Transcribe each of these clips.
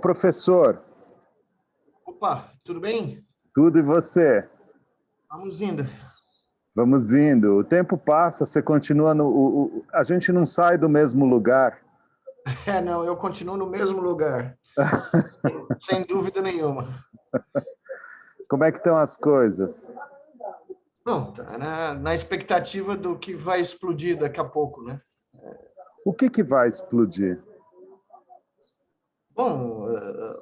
Professor, Opa, tudo bem? tudo e você? Vamos indo. Vamos indo. O tempo passa, você continua no. A gente não sai do mesmo lugar. Não, eu continuo no mesmo lugar, sem dúvida nenhuma. Como é que estão as coisas? Bom, tá na expectativa do que vai explodir daqui a pouco, né? O que vai explodir? Bom,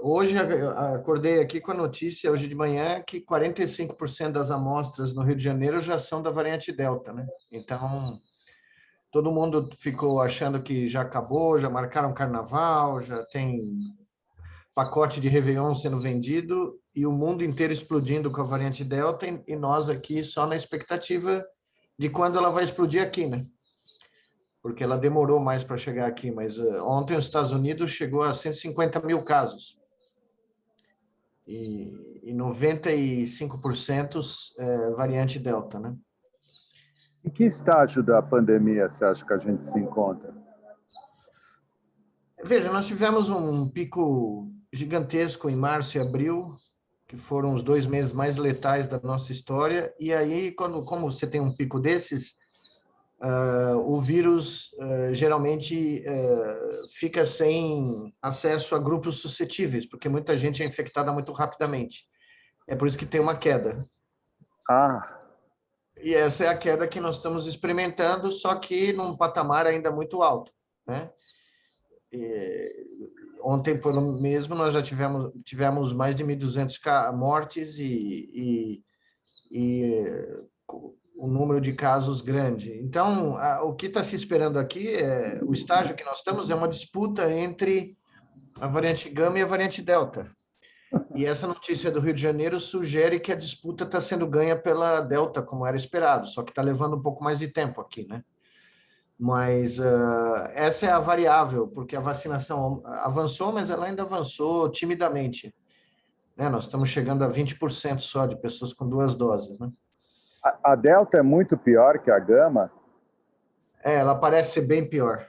hoje acordei aqui com a notícia, hoje de manhã, que 45% das amostras no Rio de Janeiro já são da variante Delta, né? Então, todo mundo ficou achando que já acabou, já marcaram carnaval, já tem pacote de Réveillon sendo vendido e o mundo inteiro explodindo com a variante Delta e nós aqui só na expectativa de quando ela vai explodir aqui, né? Porque ela demorou mais para chegar aqui, mas ontem os Estados Unidos chegou a 150 mil casos e 95% variante Delta, né? Em que estágio da pandemia você acha que a gente se encontra? Veja, nós tivemos um pico gigantesco em março e abril, que foram os 2 meses mais letais da nossa história, e aí, como você tem um pico desses, o vírus geralmente fica sem acesso a grupos suscetíveis, porque muita gente é infectada muito rapidamente. É por isso que tem uma queda. Ah, E essa é a queda que nós estamos experimentando, só que num patamar ainda muito alto, né? Ontem, por mesmo, nós já tivemos mais de 1.200 mortes e um número de casos grande. Então, o que está se esperando aqui, o estágio que nós estamos, é uma disputa entre a variante Gama e a variante Delta. E essa notícia do Rio de Janeiro sugere que a disputa está sendo ganha pela Delta, como era esperado, só que está levando um pouco mais de tempo aqui, né? Mas essa é a variável, porque a vacinação avançou, mas ela ainda avançou timidamente, né? Nós estamos chegando a 20% só de pessoas com 2 doses, né? a Delta é muito pior que a Gama? Ela parece ser bem pior.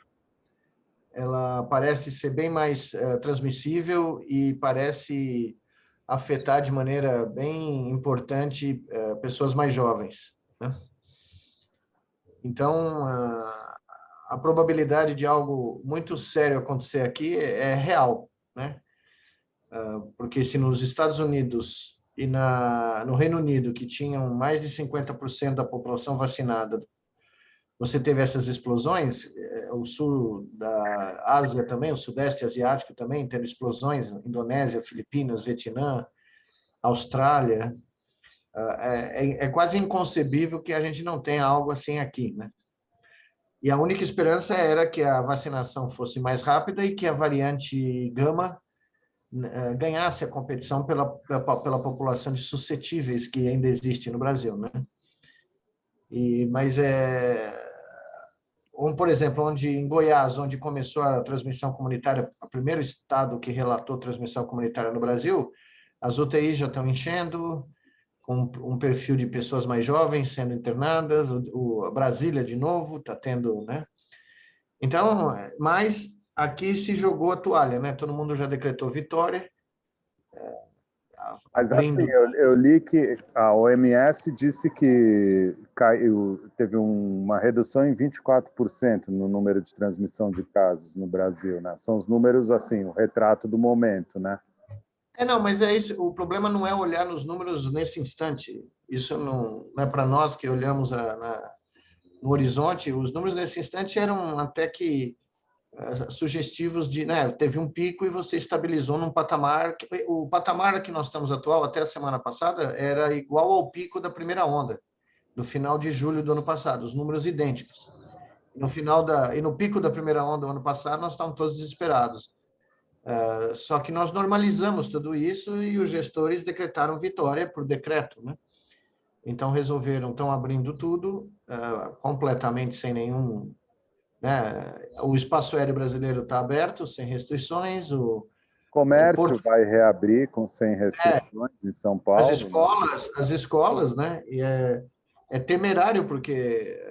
Ela parece ser bem mais transmissível e parece afetar de maneira bem importante pessoas mais jovens, né? Então, a probabilidade de algo muito sério acontecer aqui é real, né? Porque se nos Estados Unidos e no Reino Unido, que tinham mais de 50% da população vacinada, você teve essas explosões, o sul da Ásia também, o sudeste asiático também teve explosões, Indonésia, Filipinas, Vietnã, Austrália. É quase inconcebível que a gente não tenha algo assim aqui, né? E a única esperança era que a vacinação fosse mais rápida e que a variante Gama ganhasse a competição pela população de suscetíveis que ainda existe no Brasil, né? Mas por exemplo, onde em Goiás, onde começou a transmissão comunitária, o primeiro estado que relatou transmissão comunitária no Brasil, as UTIs já estão enchendo, com um perfil de pessoas mais jovens sendo internadas, Brasília, de novo, está tendo, né? Então, mas aqui se jogou a toalha, né? Todo mundo já decretou vitória, Mas assim, abrindo. eu li que a OMS disse que teve uma redução em 24% no número de transmissão de casos no Brasil, né? São os números, assim, o retrato do momento, né? Não, mas é isso. O problema não é olhar nos números nesse instante. Isso não é para nós que olhamos no horizonte. Os números nesse instante eram até que sugestivos de, né, teve um pico e você estabilizou num patamar. O patamar que nós estamos atual, até a semana passada, era igual ao pico da primeira onda, do final de julho do ano passado, os números idênticos. E no pico da primeira onda do ano passado, nós estávamos todos desesperados. Só que nós normalizamos tudo isso e os gestores decretaram vitória por decreto, né? Então resolveram, estão abrindo tudo completamente sem nenhum, né? O espaço aéreo brasileiro está aberto, sem restrições. O Comércio Porto, vai reabrir sem restrições em São Paulo, né? as escolas, né? E é temerário porque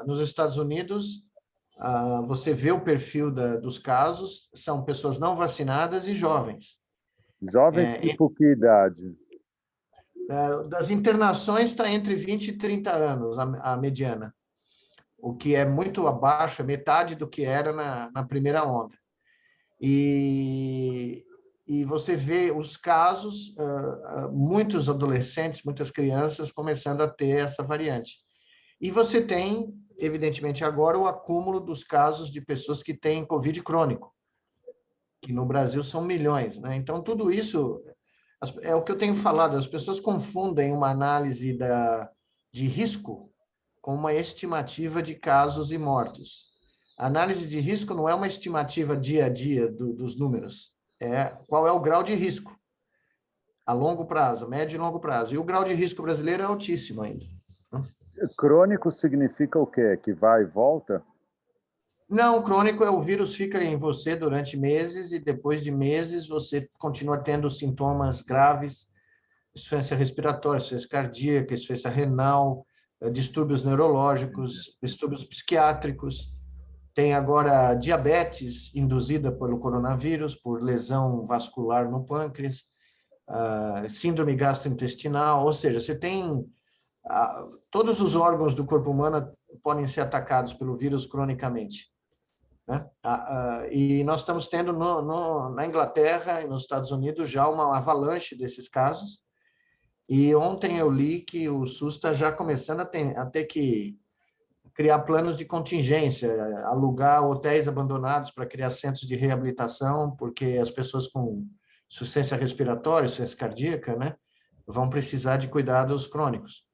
nos Estados Unidos você vê o perfil dos casos, são pessoas não vacinadas e jovens. Jovens, tipo que idade? Das internações está entre 20 e 30 anos, a mediana, o que é muito abaixo, é metade do que era na primeira onda. E você vê os casos, muitos adolescentes, muitas crianças começando a ter essa variante. E você tem, evidentemente, agora o acúmulo dos casos de pessoas que têm Covid crônico, que no Brasil são milhões, né? Então, tudo isso é o que eu tenho falado, as pessoas confundem uma análise de risco com uma estimativa de casos e mortos. A análise de risco não é uma estimativa dia a dia dos números, é qual é o grau de risco a longo prazo, médio e longo prazo. E o grau de risco brasileiro é altíssimo ainda. Crônico significa o quê? Que vai e volta? Não, crônico é o vírus fica em você durante meses e depois de meses você continua tendo sintomas graves, insuficiência respiratória, insuficiência cardíaca, insuficiência renal, distúrbios neurológicos, distúrbios psiquiátricos. Tem agora diabetes induzida pelo coronavírus, por lesão vascular no pâncreas, síndrome gastrointestinal, ou seja, você tem todos os órgãos do corpo humano podem ser atacados pelo vírus cronicamente, né? E nós estamos tendo na Inglaterra e nos Estados Unidos já uma avalanche desses casos. E ontem eu li que o SUS está já começando a ter que criar planos de contingência, alugar hotéis abandonados para criar centros de reabilitação, porque as pessoas com insuficiência respiratória, insuficiência cardíaca, né, vão precisar de cuidados crônicos.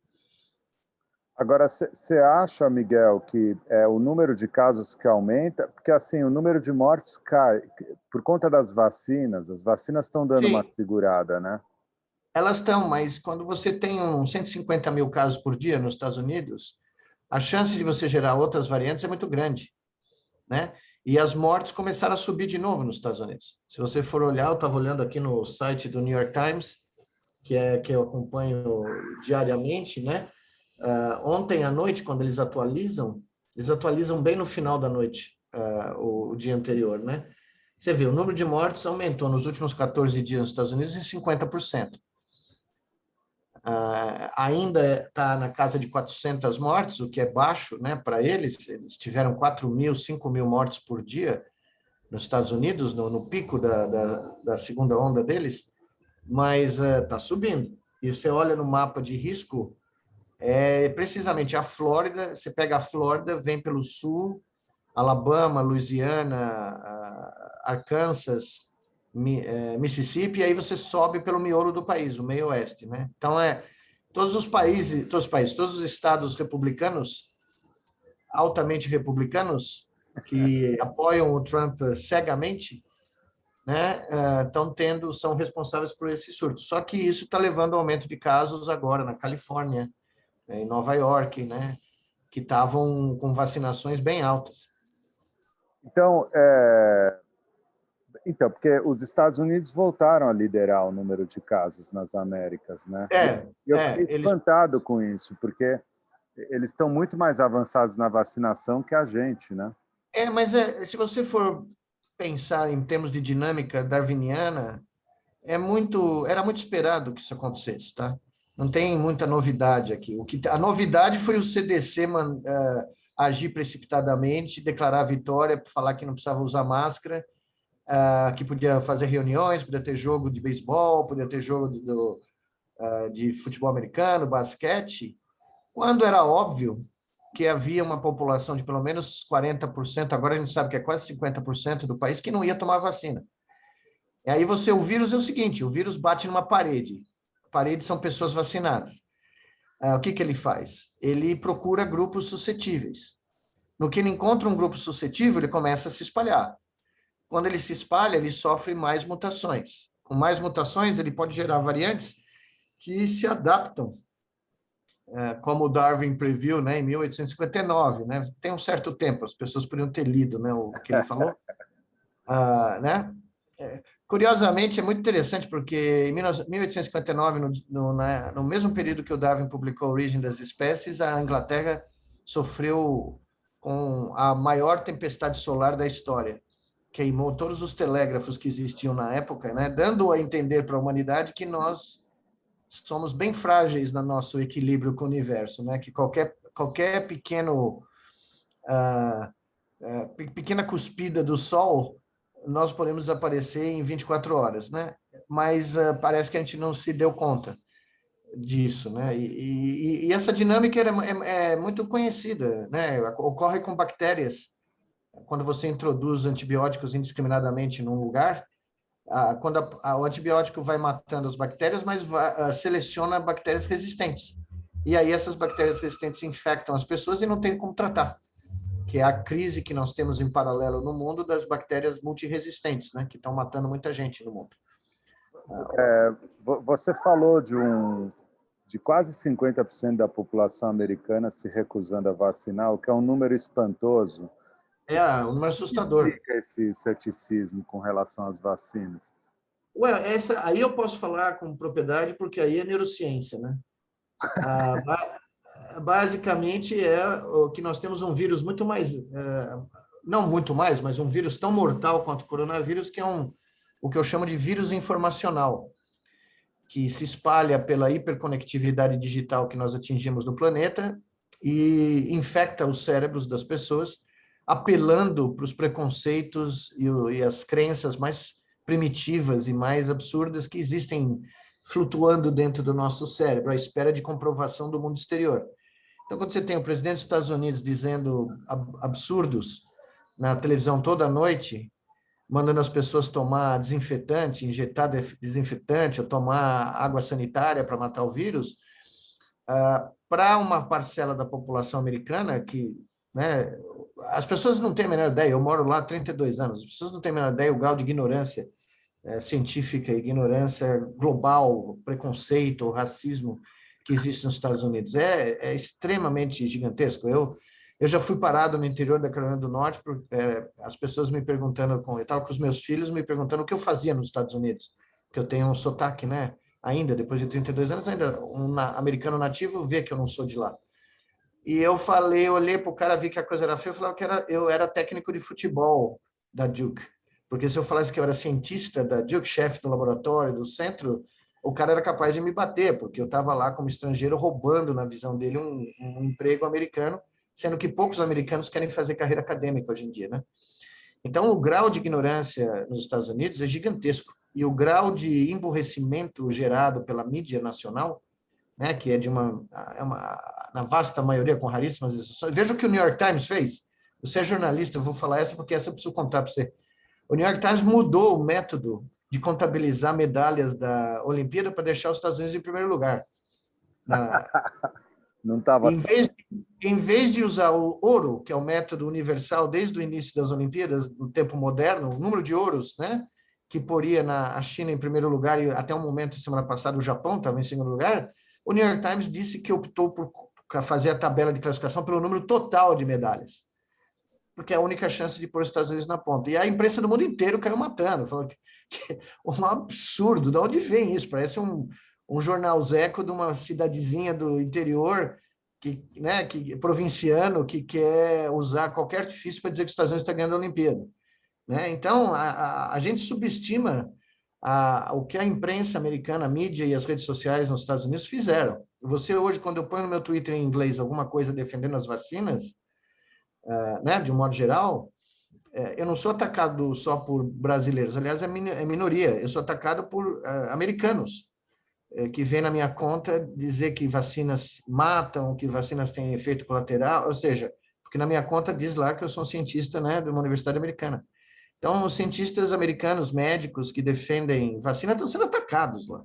Agora, você acha, Miguel, que é o número de casos que aumenta? Porque, assim, o número de mortes cai por conta das vacinas. As vacinas estão dando uma segurada, né? Elas estão, mas quando você tem 150 mil casos por dia nos Estados Unidos, a chance de você gerar outras variantes é muito grande, né? E as mortes começaram a subir de novo nos Estados Unidos. Se você for olhar, eu estava olhando aqui no site do New York Times, que eu acompanho diariamente, né? Ontem à noite, quando eles atualizam bem no final da noite, o dia anterior, né? Você vê, o número de mortes aumentou nos últimos 14 dias nos Estados Unidos em 50%. Ainda está na casa de 400 mortes, o que é baixo, né, para eles. Eles tiveram 4.000, 5.000 mortes por dia nos Estados Unidos, no pico da segunda onda deles, mas está subindo. E você olha no mapa de risco, precisamente a Flórida, você pega a Flórida, vem pelo sul, Alabama, Louisiana, Arkansas, Mississippi, e aí você sobe pelo miolo do país, o meio oeste, né? Então, todos os estados republicanos, altamente republicanos, que apoiam o Trump cegamente, né, são responsáveis por esse surto. Só que isso está levando ao aumento de casos agora na Califórnia, em Nova York, né, que estavam com vacinações bem altas. Então, porque os Estados Unidos voltaram a liderar o número de casos nas Américas, né? Eu fiquei espantado com isso, porque eles estão muito mais avançados na vacinação que a gente, né? Mas se você for pensar em termos de dinâmica darwiniana, era muito esperado que isso acontecesse, tá? Não tem muita novidade aqui. A novidade foi o CDC agir precipitadamente, declarar a vitória, falar que não precisava usar máscara, que podia fazer reuniões, podia ter jogo de beisebol, podia ter jogo de futebol americano, basquete, quando era óbvio que havia uma população de pelo menos 40%, agora a gente sabe que é quase 50% do país, que não ia tomar vacina. E aí o vírus é o seguinte, o vírus bate numa parede. A parede são pessoas vacinadas. O que ele faz? Ele procura grupos suscetíveis. No que ele encontra um grupo suscetível, ele começa a se espalhar. Quando ele se espalha, ele sofre mais mutações. Com mais mutações, ele pode gerar variantes que se adaptam, como o Darwin previu, né, em 1859, né? Tem um certo tempo, as pessoas poderiam ter lido, né, o que ele falou. Né? Curiosamente, é muito interessante, porque em 1859, no mesmo período que o Darwin publicou A Origem das Espécies, a Inglaterra sofreu com a maior tempestade solar da história. Queimou todos os telégrafos que existiam na época, né? Dando a entender para a humanidade que nós somos bem frágeis no nosso equilíbrio com o universo, né? Que qualquer pequena cuspida do Sol, nós podemos desaparecer em 24 horas, né? Mas parece que a gente não se deu conta disso, né? E essa dinâmica é muito conhecida, né? Ocorre com bactérias. Quando você introduz antibióticos indiscriminadamente num lugar, quando o antibiótico vai matando as bactérias, mas seleciona bactérias resistentes. E aí essas bactérias resistentes infectam as pessoas e não tem como tratar, que é a crise que nós temos em paralelo no mundo das bactérias multiresistentes, né? Que estão matando muita gente no mundo. Você falou de quase 50% da população americana se recusando a vacinar, o que é um número espantoso. Um número assustador. O que explica esse ceticismo com relação às vacinas? Aí eu posso falar com propriedade, porque aí é neurociência, né? Basicamente é o que nós temos um vírus muito mais, não muito mais, mas um vírus tão mortal quanto o coronavírus, que é o que eu chamo de vírus informacional, que se espalha pela hiperconectividade digital que nós atingimos no planeta e infecta os cérebros das pessoas, apelando para os preconceitos e as crenças mais primitivas e mais absurdas que existem flutuando dentro do nosso cérebro, à espera de comprovação do mundo exterior. Então, quando você tem o presidente dos Estados Unidos dizendo absurdos na televisão toda noite, mandando as pessoas tomar desinfetante, injetar desinfetante, ou tomar água sanitária para matar o vírus, para uma parcela da população americana que, né, as pessoas não têm a menor ideia, eu moro lá há 32 anos, as pessoas não têm a menor ideia o grau de ignorância científica, ignorância global, preconceito, racismo que existe nos Estados Unidos. É extremamente gigantesco. Eu já fui parado no interior da Carolina do Norte, as pessoas me perguntando, eu estava com os meus filhos me perguntando o que eu fazia nos Estados Unidos, porque eu tenho um sotaque, né? Ainda, depois de 32 anos, ainda um americano nativo vê que eu não sou de lá. E eu olhei para o cara, vi que a coisa era feia, eu falava que eu era técnico de futebol da Duke. Porque se eu falasse que eu era cientista da Duke, chefe do laboratório, do centro, o cara era capaz de me bater, porque eu estava lá como estrangeiro roubando, na visão dele, um emprego americano, sendo que poucos americanos querem fazer carreira acadêmica hoje em dia, né? Então, o grau de ignorância nos Estados Unidos é gigantesco. E o grau de emburrecimento gerado pela mídia nacional, né, que é na vasta maioria, com raríssimas exceções. Veja o que o New York Times fez. Você é jornalista, eu vou falar essa porque essa eu preciso contar para você. O New York Times mudou o método de contabilizar medalhas da Olimpíada para deixar os Estados Unidos em primeiro lugar. Não estava em vez de usar o ouro, que é o método universal desde o início das Olimpíadas, no tempo moderno, o número de ouros, né, que poria a China em primeiro lugar e até um momento, semana passada, o Japão estava em segundo lugar, o New York Times disse que optou por fazer a tabela de classificação pelo número total de medalhas, porque é a única chance de pôr os Estados Unidos na ponta. E a imprensa do mundo inteiro caiu matando, falou que um absurdo, de onde vem isso? Parece um jornal zeco de uma cidadezinha do interior, que provinciano, que quer usar qualquer artifício para dizer que os Estados Unidos está ganhando a Olimpíada. Né? Então, a gente subestima o que a imprensa americana, a mídia e as redes sociais nos Estados Unidos fizeram. Você hoje, quando eu ponho no meu Twitter em inglês alguma coisa defendendo as vacinas, né, de um modo geral, eu não sou atacado só por brasileiros, aliás, é minoria, eu sou atacado por americanos, que vem na minha conta dizer que vacinas matam, que vacinas têm efeito colateral, ou seja, porque na minha conta diz lá que eu sou um cientista, né, de uma universidade americana. Então, os cientistas americanos, médicos que defendem vacina estão sendo atacados lá,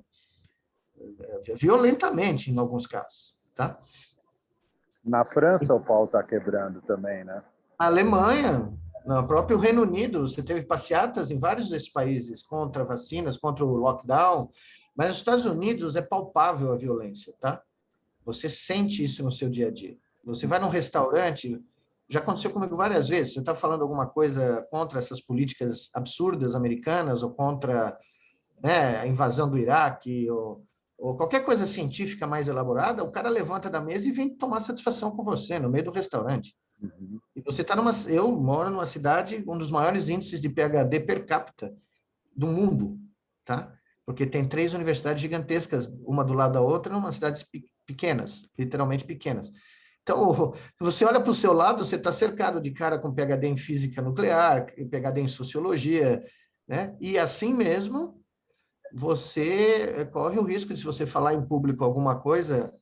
violentamente em alguns casos, tá? Na França o pau está quebrando também, né? A Alemanha, no próprio Reino Unido, você teve passeatas em vários desses países contra vacinas, contra o lockdown, mas nos Estados Unidos é palpável a violência, tá? Você sente isso no seu dia a dia. Você vai num restaurante, já aconteceu comigo várias vezes, você está falando alguma coisa contra essas políticas absurdas americanas ou contra, né, a invasão do Iraque ou qualquer coisa científica mais elaborada, o cara levanta da mesa e vem tomar satisfação com você no meio do restaurante. Uhum. Você está eu moro numa cidade, um dos maiores índices de PhD per capita do mundo, tá? Porque tem 3 universidades gigantescas, uma do lado da outra, numa cidades pequenas, literalmente pequenas. Então, você olha para o seu lado, você está cercado de cara com PhD em física nuclear, PhD em sociologia, né? E assim mesmo, você corre o risco de, se você falar em público alguma coisa,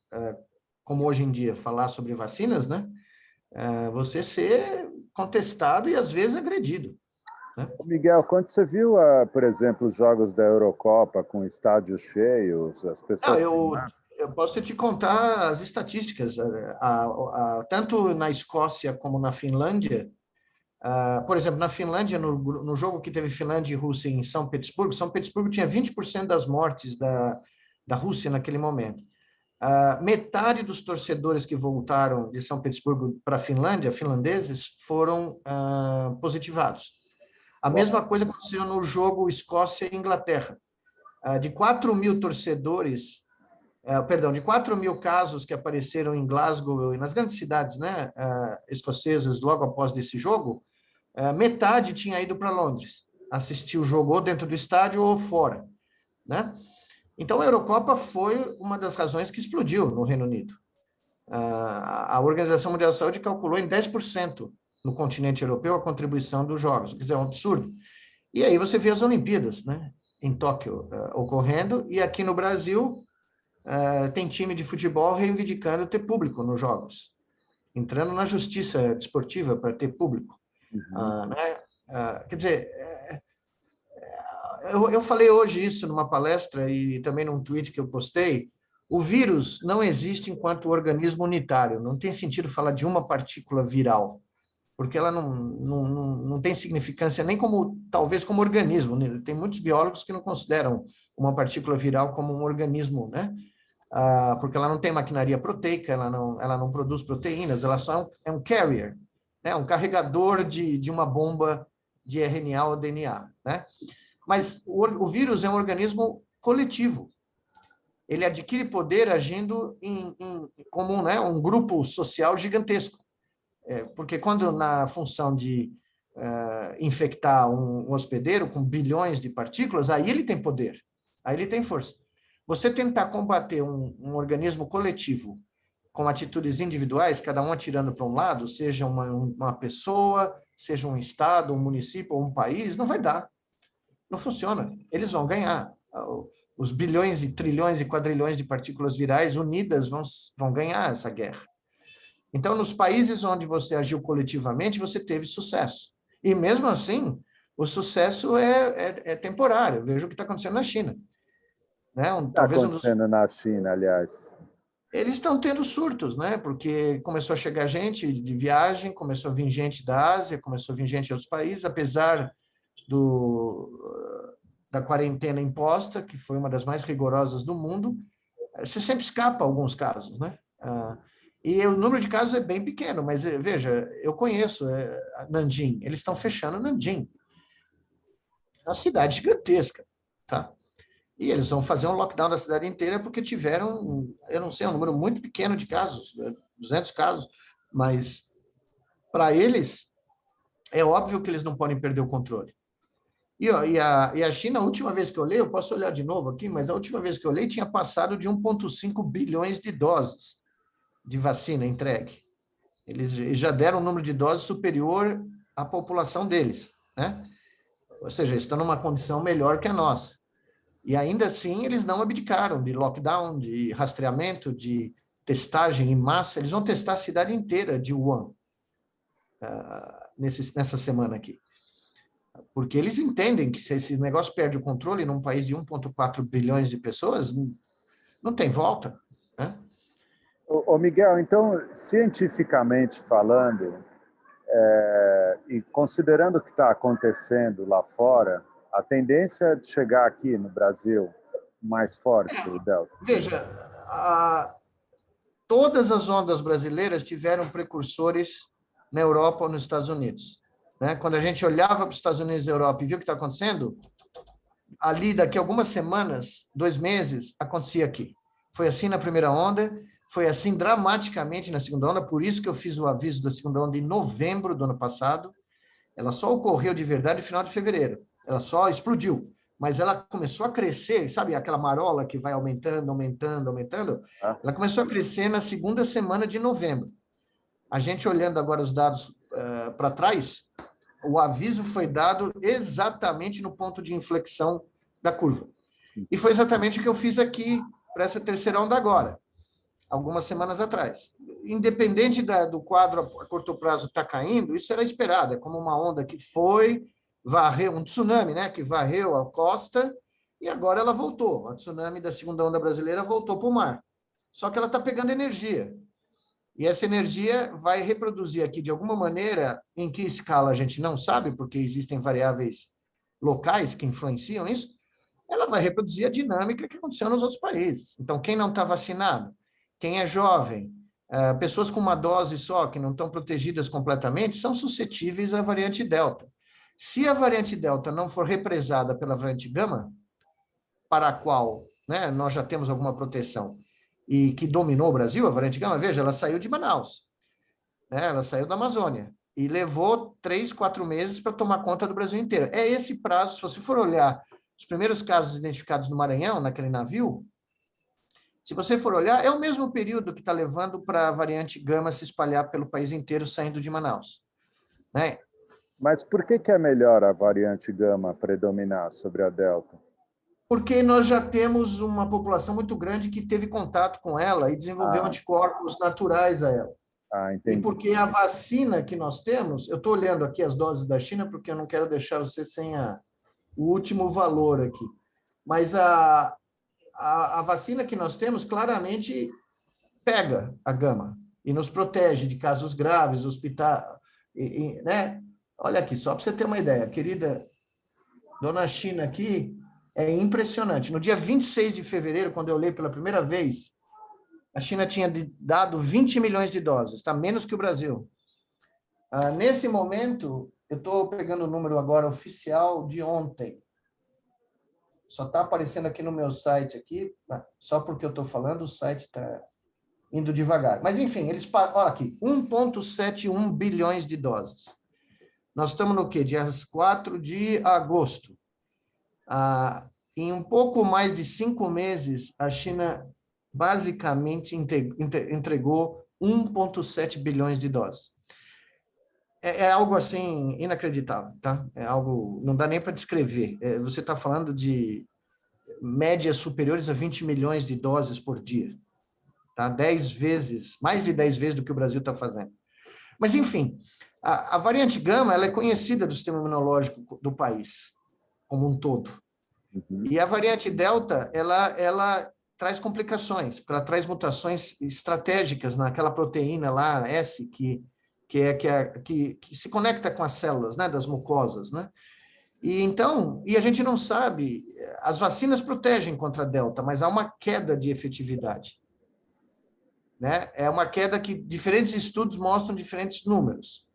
como hoje em dia, falar sobre vacinas, né? Você ser contestado e, às vezes, agredido, né? Miguel, quando você viu, por exemplo, os jogos da Eurocopa com estádios cheios, as Não, pessoas sem máscara? eu posso te contar as estatísticas. Tanto na Escócia como na Finlândia, por exemplo, na Finlândia, no jogo que teve Finlândia e Rússia em São Petersburgo tinha 20% das mortes da Rússia naquele momento. Metade dos torcedores que voltaram de São Petersburgo para a Finlândia, finlandeses, foram positivados. A mesma coisa aconteceu no jogo Escócia e Inglaterra. De 4 mil torcedores, de 4 mil casos que apareceram em Glasgow e nas grandes cidades, né, escocesas logo após desse jogo, metade tinha ido para Londres assistir o jogo ou dentro do estádio ou fora, né? Então, a Eurocopa foi uma das razões que explodiu no Reino Unido. A Organização Mundial da Saúde calculou em 10% no continente europeu a contribuição dos jogos, quer dizer, é um absurdo. E aí você vê as Olimpíadas, né, em Tóquio, ocorrendo, e aqui no Brasil tem time de futebol reivindicando ter público nos jogos, entrando na justiça desportiva para ter público. Né? Quer dizer, eu falei hoje isso numa palestra e também num tweet que eu postei. O vírus não existe enquanto organismo unitário. Não tem sentido falar de uma partícula viral, porque ela não tem significância nem como, talvez, como organismo, né? Tem muitos biólogos que não consideram uma partícula viral como um organismo, né? Porque ela não tem maquinaria proteica, ela não produz proteínas, ela só é um carrier, né? Um carregador de uma bomba de RNA ou DNA, né? Mas o vírus é um organismo coletivo. Ele adquire poder agindo como, né, um grupo social gigantesco. Porque quando na função de infectar um hospedeiro com bilhões de partículas, aí ele tem poder, aí ele tem força. Você tentar combater um organismo coletivo com atitudes individuais, cada um atirando para um lado, seja uma pessoa, seja um estado, um município ou um país, não vai dar. Não funciona. Eles vão ganhar. Os bilhões e trilhões e quadrilhões de partículas virais unidas vão ganhar essa guerra. Então, nos países onde você agiu coletivamente, você teve sucesso. E mesmo assim, o sucesso é temporário. Veja o que está acontecendo na China. Né? Está acontecendo na China, aliás? Eles estão tendo surtos, né? Porque começou a chegar gente de viagem, começou a vir gente da Ásia, começou a vir gente de outros países, apesar da quarentena imposta, que foi uma das mais rigorosas do mundo, você sempre escapa alguns casos, né? E o número de casos é bem pequeno, mas veja, eu conheço Nanjing, eles estão fechando Nanjing, uma cidade gigantesca, tá? E eles vão fazer um lockdown da cidade inteira porque tiveram, eu não sei, um número muito pequeno de casos, 200 casos, mas para eles é óbvio que eles não podem perder o controle. E a China, a última vez que eu olhei, eu posso olhar de novo aqui, mas a última vez que eu olhei tinha passado de 1,5 bilhões de doses de vacina entregue. Eles já deram um número de doses superior à população deles, né? Ou seja, estão numa condição melhor que a nossa. E ainda assim, eles não abdicaram de lockdown, de rastreamento, de testagem em massa. Eles vão testar a cidade inteira de Wuhan nessa semana aqui. Porque eles entendem que se esse negócio perde o controle num país de 1,4 bilhões de pessoas, não tem volta, né? Ô Miguel, então, cientificamente falando, e considerando o que está acontecendo lá fora, a tendência é de chegar aqui no Brasil mais forte, o Delta? Veja, todas as ondas brasileiras tiveram precursores na Europa ou nos Estados Unidos. Né? Quando a gente olhava para os Estados Unidos e Europa e viu o que está acontecendo, ali daqui a algumas semanas, 2 meses, acontecia aqui. Foi assim na primeira onda, foi assim dramaticamente na segunda onda, por isso que eu fiz o aviso da segunda onda em novembro do ano passado. Ela só ocorreu de verdade no final de fevereiro. Ela só explodiu. Mas ela começou a crescer, sabe aquela marola que vai aumentando, aumentando, aumentando? Ah, Ela começou a crescer na segunda semana de novembro. A gente olhando agora os dados para trás, o aviso foi dado exatamente no ponto de inflexão da curva. E foi exatamente o que eu fiz aqui para essa terceira onda agora, algumas semanas atrás. Independente do quadro a curto prazo estar caindo, isso era esperado, é como uma onda que foi, varreu, um tsunami, né, que varreu a costa, e agora ela voltou. A tsunami da segunda onda brasileira voltou para o mar. Só que ela está pegando energia. E essa energia vai reproduzir aqui de alguma maneira, em que escala a gente não sabe, porque existem variáveis locais que influenciam isso, ela vai reproduzir a dinâmica que aconteceu nos outros países. Então, quem não está vacinado, quem é jovem, pessoas com uma dose só, que não estão protegidas completamente, são suscetíveis à variante Delta. Se a variante Delta não for represada pela variante Gama, para a qual, né, nós já temos alguma proteção, e que dominou o Brasil, a variante Gama, veja, ela saiu de Manaus, né, ela saiu da Amazônia, e levou 3, 4 meses para tomar conta do Brasil inteiro. É esse prazo, se você for olhar os primeiros casos identificados no Maranhão, naquele navio, se você for olhar, é o mesmo período que está levando para a variante Gama se espalhar pelo país inteiro, saindo de Manaus, né? mas por que é melhor a variante Gama predominar sobre a Delta? Porque nós já temos uma população muito grande que teve contato com ela e desenvolveu anticorpos naturais a ela. E Entendi. porque a vacina que nós temos, eu estou olhando aqui as doses da China, porque eu não quero deixar você sem o último valor aqui. Mas a vacina que nós temos claramente pega a gama e nos protege de casos graves, hospital, né? Olha aqui, só para você ter uma ideia, querida dona China aqui, é impressionante. No dia 26 de fevereiro, quando eu olhei pela primeira vez, a China tinha dado 20 milhões de doses, está menos que o Brasil. Nesse momento, eu estou pegando o número agora oficial de ontem. Só está aparecendo aqui no meu site, aqui, só porque eu estou falando, o site está indo devagar. Mas, enfim, olha aqui, 1,71 bilhões de doses. Nós estamos no quê? Dia 4 de agosto. Em um pouco mais de 5 meses, a China basicamente entregou 1,7 bilhões de doses. É algo assim inacreditável, tá? É algo, não dá nem para descrever. Você está falando de médias superiores a 20 milhões de doses por dia, tá? 10 vezes, mais de 10 vezes do que o Brasil está fazendo. Mas, enfim, a variante Gama, ela é conhecida do sistema imunológico do país, como um todo. Uhum. E a variante Delta, ela traz complicações, porque ela traz mutações estratégicas naquela proteína lá, S, que se conecta com as células, né, das mucosas, né? E a gente não sabe, as vacinas protegem contra a Delta, mas há uma queda de efetividade, né? É uma queda que diferentes estudos mostram diferentes números,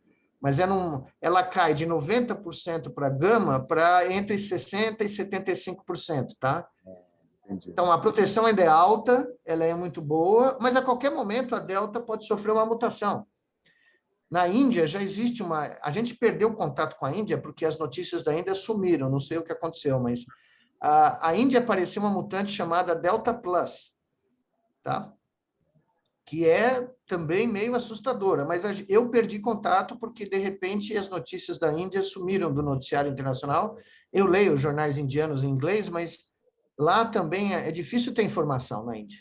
mas ela cai de 90% para Gama para entre 60% e 75%, tá? Entendi. Então, a proteção ainda é alta, ela é muito boa, mas a qualquer momento a Delta pode sofrer uma mutação. Na Índia já existe uma... A gente perdeu o contato com a Índia porque as notícias da Índia sumiram, não sei o que aconteceu, mas a Índia apareceu uma mutante chamada Delta Plus, tá? Que é também meio assustadora, mas eu perdi contato porque, de repente, as notícias da Índia sumiram do noticiário internacional. Eu leio jornais indianos em inglês, mas lá também é difícil ter informação na Índia.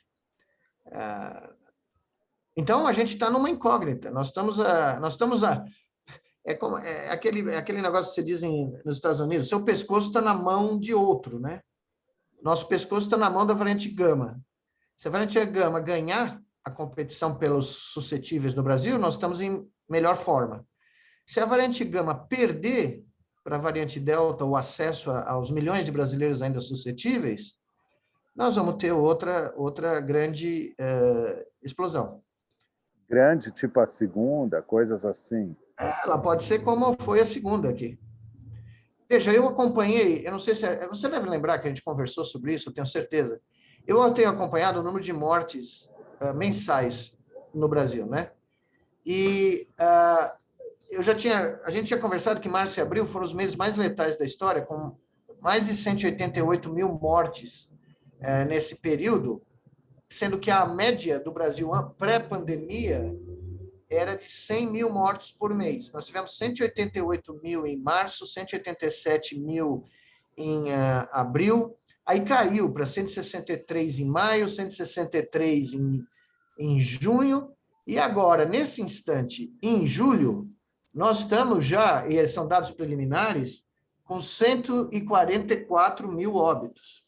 Então, a gente está numa incógnita. É aquele negócio que você diz nos Estados Unidos, seu pescoço está na mão de outro, né? Nosso pescoço está na mão da variante Gama. Se a variante Gama ganhar a competição pelos suscetíveis no Brasil, nós estamos em melhor forma. Se a variante Gama perder para a variante Delta o acesso aos milhões de brasileiros ainda suscetíveis, nós vamos ter outra grande explosão. Grande, tipo a segunda, coisas assim. Ela pode ser como foi a segunda aqui. Veja, eu acompanhei, eu não sei se... Você deve lembrar que a gente conversou sobre isso, eu tenho certeza. Eu tenho acompanhado o número de mortes mensais no Brasil, né? E a gente tinha conversado que março e abril foram os meses mais letais da história, com mais de 188 mil mortes nesse período, sendo que a média do Brasil pré-pandemia era de 100 mil mortos por mês. Nós tivemos 188 mil em março, 187 mil em abril, aí caiu para 163 em maio, 163 em junho, e agora, nesse instante, em julho, nós estamos já, e são dados preliminares, com 144 mil óbitos.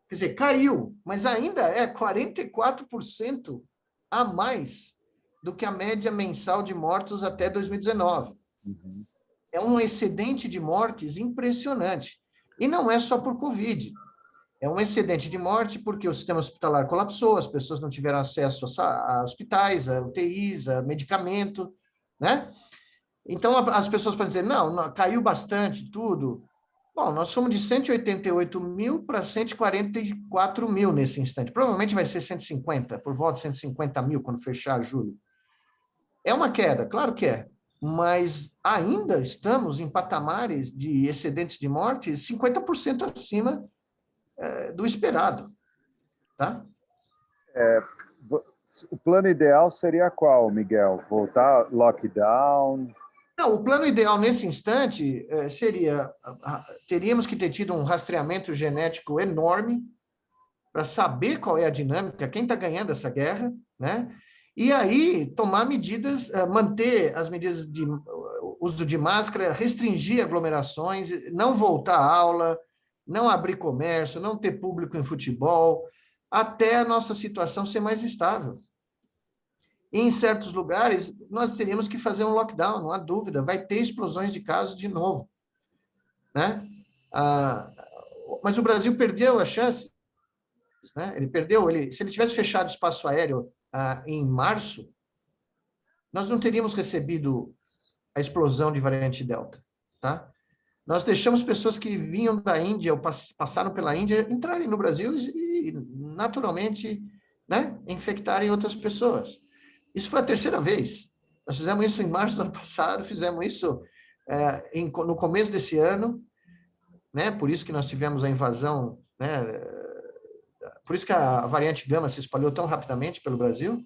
Quer dizer, caiu, mas ainda é 44% a mais do que a média mensal de mortos até 2019. Uhum. É um excedente de mortes impressionante. E não é só por Covid. É um excedente de morte porque o sistema hospitalar colapsou, as pessoas não tiveram acesso a hospitais, a UTIs, a medicamento, né? Então, as pessoas podem dizer, não, caiu bastante tudo. Bom, nós fomos de 188 mil para 144 mil nesse instante. Provavelmente vai ser 150, por volta de 150 mil quando fechar julho. É uma queda, claro que é, mas ainda estamos em patamares de excedentes de mortes 50% acima do esperado, tá? O plano ideal seria qual, Miguel? Voltar lockdown? Não, o plano ideal nesse instante seria, teríamos que ter tido um rastreamento genético enorme para saber qual é a dinâmica, quem está ganhando essa guerra, né? E aí tomar medidas, manter as medidas de uso de máscara, restringir aglomerações, não voltar à aula, não abrir comércio, não ter público em futebol, até a nossa situação ser mais estável. E em certos lugares, nós teríamos que fazer um lockdown, não há dúvida, vai ter explosões de casos de novo, né? Mas o Brasil perdeu a chance, né? Se ele tivesse fechado o espaço aéreo em março, nós não teríamos recebido a explosão de variante Delta, tá? Nós deixamos pessoas que vinham da Índia ou passaram pela Índia entrarem no Brasil e naturalmente, né, infectarem outras pessoas. Isso foi a terceira vez. Nós fizemos isso em março do ano passado, fizemos isso no começo desse ano, né? Por isso que nós tivemos a invasão, né? Por isso que a variante Gama se espalhou tão rapidamente pelo Brasil.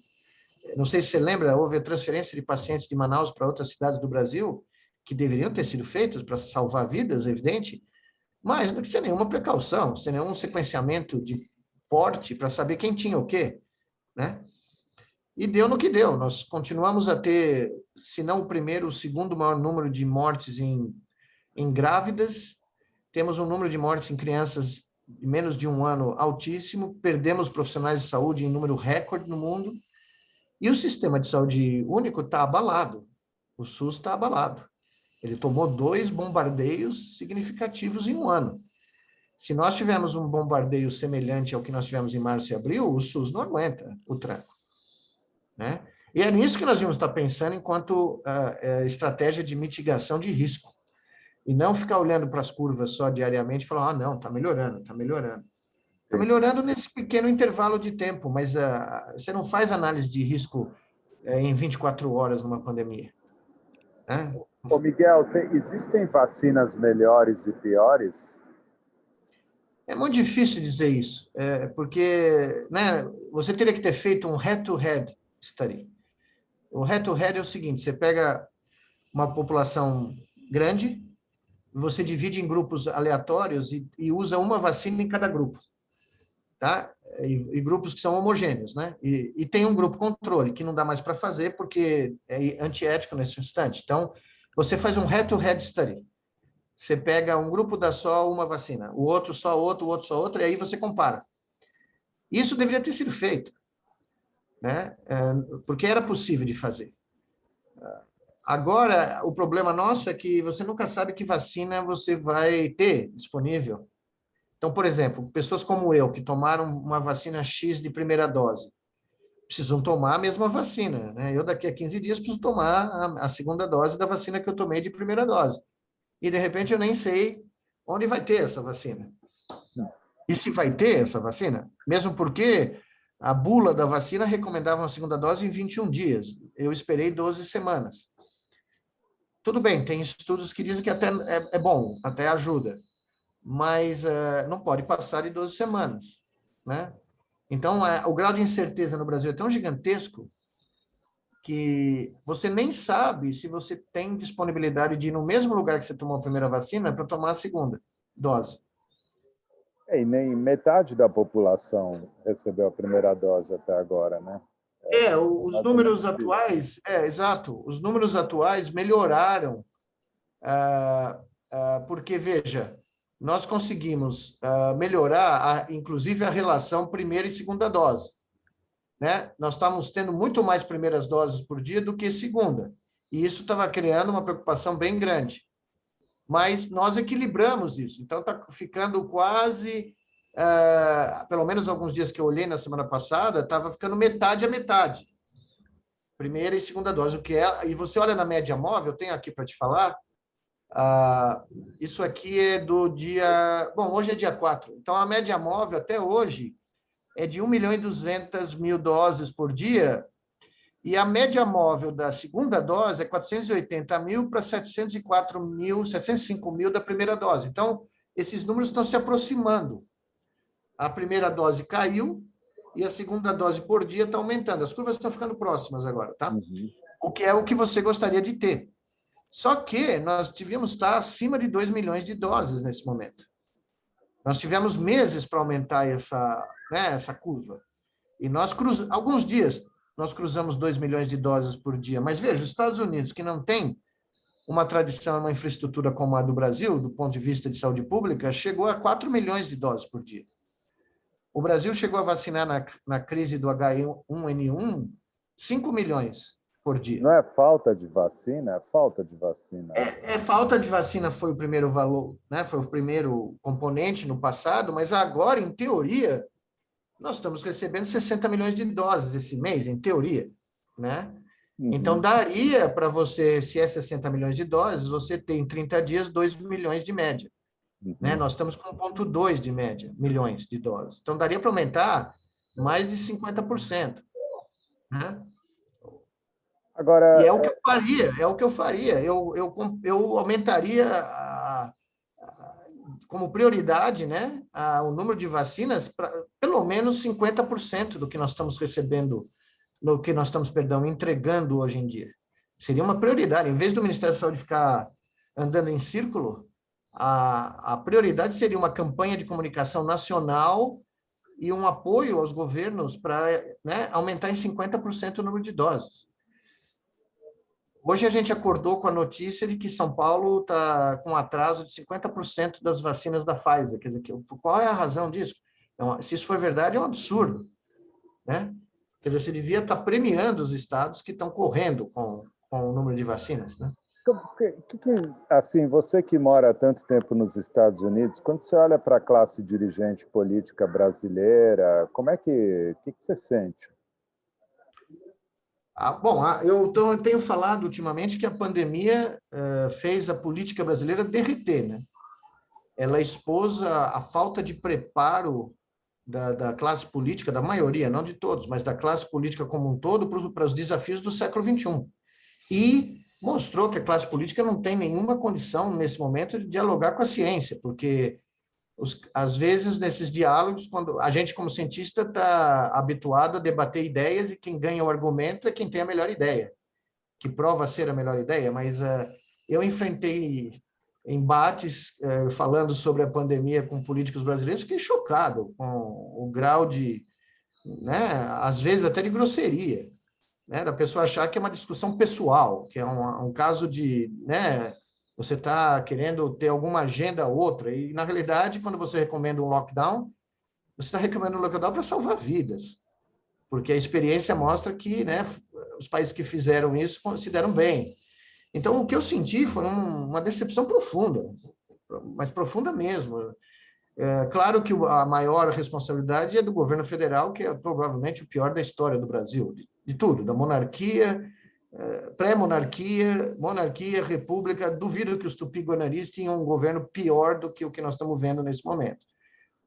Não sei se você lembra, houve a transferência de pacientes de Manaus para outras cidades do Brasil, que deveriam ter sido feitos para salvar vidas, é evidente, mas não sem nenhuma precaução, sem nenhum sequenciamento de porte para saber quem tinha o quê, né? E deu no que deu. Nós continuamos a ter, se não o primeiro, o segundo maior número de mortes em grávidas, temos um número de mortes em crianças de menos de 1 ano altíssimo, perdemos profissionais de saúde em número recorde no mundo, e o sistema de saúde único está abalado, o SUS está abalado. Ele tomou 2 bombardeios significativos em 1 ano. Se nós tivermos um bombardeio semelhante ao que nós tivemos em março e abril, o SUS não aguenta o tranco, né? E é nisso que nós vamos estar pensando enquanto estratégia de mitigação de risco. E não ficar olhando para as curvas só diariamente e falar, não, está melhorando, está melhorando. Está melhorando nesse pequeno intervalo de tempo, mas você não faz análise de risco em 24 horas numa pandemia, né? Ô Miguel, existem vacinas melhores e piores? É muito difícil dizer isso, porque, né, você teria que ter feito um head-to-head study. O head-to-head é o seguinte, você pega uma população grande, você divide em grupos aleatórios e usa uma vacina em cada grupo, tá? E grupos que são homogêneos, né? E tem um grupo controle, que não dá mais para fazer porque é antiético nesse instante. Então, você faz um head-to-head study. Você pega um grupo dá só uma vacina, o outro só outro, o outro só outro, e aí você compara. Isso deveria ter sido feito, né? Porque era possível de fazer. Agora, o problema nosso é que você nunca sabe que vacina você vai ter disponível. Então, por exemplo, pessoas como eu, que tomaram uma vacina X de primeira dose, precisam tomar a mesma vacina, né? Eu, daqui a 15 dias, preciso tomar a segunda dose da vacina que eu tomei de primeira dose. E, de repente, eu nem sei onde vai ter essa vacina. E se vai ter essa vacina? Mesmo porque A bula da vacina recomendava uma segunda dose em 21 dias. Eu esperei 12 semanas. Tudo bem, tem estudos que dizem que até é bom, até ajuda, mas não pode passar de 12 semanas, né? Então, o grau de incerteza no Brasil é tão gigantesco que você nem sabe se você tem disponibilidade de ir no mesmo lugar que você tomou a primeira vacina para tomar a segunda dose. E nem metade da população recebeu a primeira dose até agora, né? Os números atuais, exato, os números atuais melhoraram, porque, veja, nós conseguimos melhorar, inclusive, a relação primeira e segunda dose, né? Nós estávamos tendo muito mais primeiras doses por dia do que segunda, e isso estava criando uma preocupação bem grande. Mas nós equilibramos isso, então está ficando quase, pelo menos alguns dias que eu olhei na semana passada, estava ficando metade a metade, primeira e segunda dose, o que é, e você olha na média móvel, eu tenho aqui para te falar, isso aqui é do dia, bom, hoje é dia 4, então a média móvel até hoje é de 1.200.000 doses por dia, e a média móvel da segunda dose é 480.000 para 704.000, 705.000 da primeira dose. Então, esses números estão se aproximando. A primeira dose caiu e a segunda dose por dia está aumentando. As curvas estão ficando próximas agora, tá? Uhum. O que é o que você gostaria de ter. Só que nós devíamos estar acima de 2 milhões de doses nesse momento. Nós tivemos meses para aumentar essa curva. E nós alguns dias nós cruzamos 2 milhões de doses por dia. Mas veja, os Estados Unidos, que não tem uma tradição, uma infraestrutura como a do Brasil, do ponto de vista de saúde pública, chegou a 4 milhões de doses por dia. O Brasil chegou a vacinar na crise do H1N1 5 milhões por dia. Não é falta de vacina, é falta de vacina. Falta de vacina foi o primeiro valor, né? Foi o primeiro componente no passado, mas agora, em teoria, nós estamos recebendo 60 milhões de doses esse mês, em teoria, né? Uhum. Então, daria para você, se é 60 milhões de doses, você tem em 30 dias 2 milhões de média. Uhum. Né? Nós estamos com 1,2 de média, milhões de doses. Então, daria para aumentar mais de 50%. Né? Agora, E é o que eu faria. Eu aumentaria como prioridade, né, o número de vacinas para pelo menos 50% do que nós estamos recebendo, no que nós estamos, entregando hoje em dia. Seria uma prioridade. Em vez do Ministério da Saúde ficar andando em círculo, a prioridade seria uma campanha de comunicação nacional e um apoio aos governos para, né, aumentar em 50% o número de doses. Hoje a gente acordou com a notícia de que São Paulo está com um atraso de 50% das vacinas da Pfizer. Quer dizer, qual é a razão disso? Então, se isso for verdade, é um absurdo, né? Quer dizer, você devia estar premiando os estados que estão correndo com o número de vacinas, né? Assim, você que mora há tanto tempo nos Estados Unidos, quando você olha para a classe dirigente política brasileira, como é que você sente? Bom, eu tenho falado ultimamente que a pandemia fez a política brasileira derreter, né? Ela expôs a falta de preparo da classe política, da maioria, não de todos, mas da classe política como um todo, para os desafios do século XXI. E mostrou que a classe política não tem nenhuma condição, nesse momento, de dialogar com a ciência, porque às vezes, nesses diálogos, quando a gente, como cientista, está habituado a debater ideias e quem ganha o argumento é quem tem a melhor ideia, que prova ser a melhor ideia, mas eu enfrentei embates falando sobre a pandemia com políticos brasileiros, fiquei chocado com o grau de, né, às vezes até de grosseria, né, da pessoa achar que é uma discussão pessoal, que é um caso de, né, você está querendo ter alguma agenda ou outra, e, na realidade, quando você recomenda um lockdown, você está recomendando um lockdown para salvar vidas, porque a experiência mostra que, né, os países que fizeram isso se deram bem. Então, o que eu senti foi uma decepção profunda, mas profunda mesmo. Claro que a maior responsabilidade é do governo federal, que é provavelmente o pior da história do Brasil, de tudo, da monarquia, pré-monarquia, monarquia, república. Duvido que os tupi-guaranis tinham um governo pior do que o que nós estamos vendo nesse momento.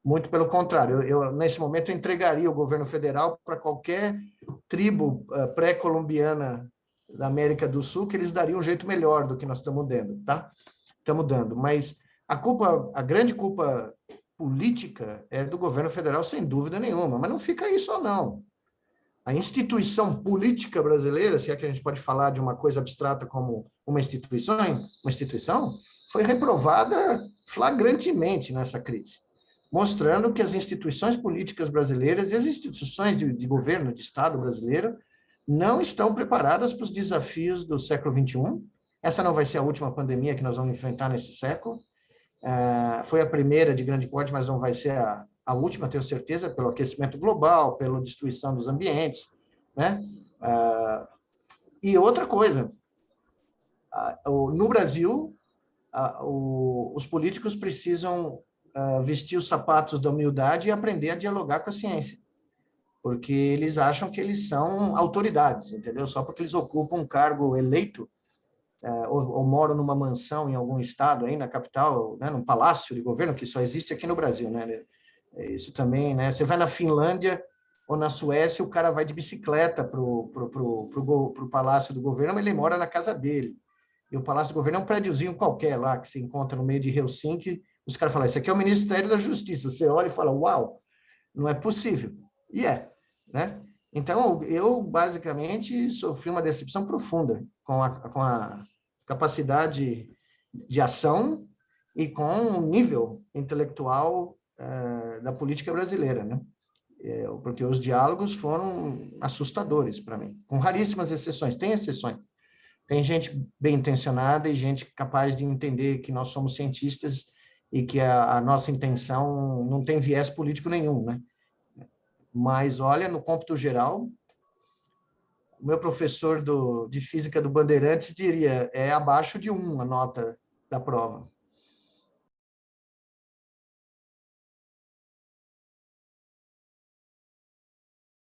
Muito pelo contrário, nesse momento eu entregaria o governo federal para qualquer tribo pré-colombiana da América do Sul, que eles dariam um jeito melhor do que nós estamos dando, tá? Estamos dando, mas a grande culpa política é do governo federal, sem dúvida nenhuma, mas não fica aí só, não. A instituição política brasileira, se é que a gente pode falar de uma coisa abstrata como uma instituição, foi reprovada flagrantemente nessa crise, mostrando que as instituições políticas brasileiras e as instituições de governo, de Estado brasileiro, não estão preparadas para os desafios do século XXI. Essa não vai ser a última pandemia que nós vamos enfrentar nesse século. Foi a primeira de grande porte, mas não vai ser a última, tenho certeza, pelo aquecimento global, pela destruição dos ambientes, né? E outra coisa, no Brasil, os políticos precisam vestir os sapatos da humildade e aprender a dialogar com a ciência, porque eles acham que eles são autoridades, entendeu? Só porque eles ocupam um cargo eleito, ou moram numa mansão em algum estado, aí na capital, né, num palácio de governo, que só existe aqui no Brasil, né? Isso também, né? Você vai na Finlândia ou na Suécia, o cara vai de bicicleta pro palácio do governo, mas ele mora na casa dele. E o palácio do governo é um prédiozinho qualquer lá, que se encontra no meio de Helsinki. Os caras falam, isso aqui é o Ministério da Justiça. Você olha e fala, uau, não é possível. E né? Então, eu basicamente sofri uma decepção profunda com a capacidade de ação e com o nível intelectual da política brasileira, né? Porque os diálogos foram assustadores para mim, com raríssimas exceções. Tem exceções. Tem gente bem intencionada e gente capaz de entender que nós somos cientistas e que a nossa intenção não tem viés político nenhum, né? Mas, olha, no cômputo geral, o meu professor de física do Bandeirantes diria, é abaixo de 1 a nota da prova.